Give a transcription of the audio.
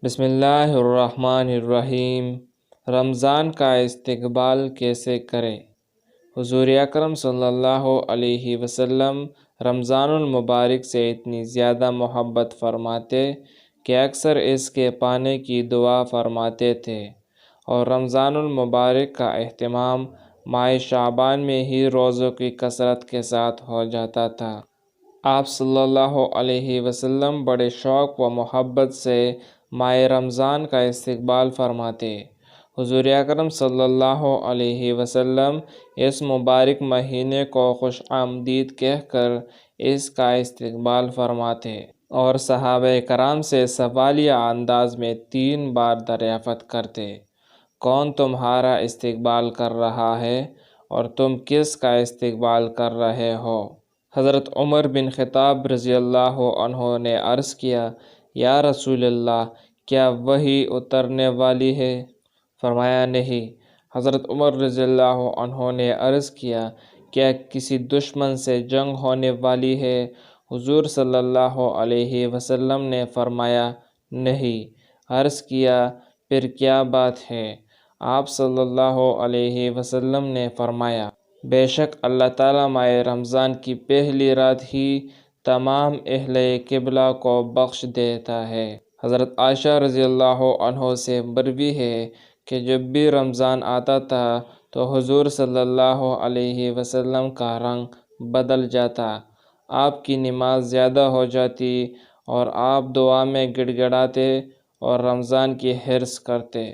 بسم اللہ الرحمن الرحیم۔ رمضان کا استقبال کیسے کریں؟ حضور اکرم صلی اللہ علیہ وسلم رمضان المبارک سے اتنی زیادہ محبت فرماتے کہ اکثر اس کے پانے کی دعا فرماتے تھے، اور رمضان المبارک کا اہتمام ماہ شعبان میں ہی روزوں کی کثرت کے ساتھ ہو جاتا تھا۔ آپ صلی اللہ علیہ وسلم بڑے شوق و محبت سے ماہ رمضان کا استقبال فرماتے۔ حضور اکرم صلی اللہ علیہ وسلم اس مبارک مہینے کو خوش آمدید کہہ کر اس کا استقبال فرماتے، اور صحابہ کرام سے سوالیہ انداز میں 3 بار دریافت کرتے: کون تمہارا استقبال کر رہا ہے اور تم کس کا استقبال کر رہے ہو؟ حضرت عمر بن خطاب رضی اللہ عنہ نے عرض کیا: یا رسول اللہ، کیا وحی اترنے والی ہے؟ فرمایا: نہیں۔ حضرت عمر رضی اللہ عنہ نے عرض کیا: کیا کسی دشمن سے جنگ ہونے والی ہے؟ حضور صلی اللہ علیہ وسلم نے فرمایا: نہیں۔ عرض کیا: پھر کیا بات ہے؟ آپ صلی اللہ علیہ وسلم نے فرمایا: بے شک اللہ تعالیٰ ماہ رمضان کی پہلی رات ہی تمام اہل قبلہ کو بخش دیتا ہے۔ حضرت عائشہ رضی اللہ عنہ سے مروی ہے کہ جب بھی رمضان آتا تھا تو حضور صلی اللہ علیہ وسلم کا رنگ بدل جاتا، آپ کی نماز زیادہ ہو جاتی، اور آپ دعا میں گڑ گڑاتے اور رمضان کی حرص کرتے۔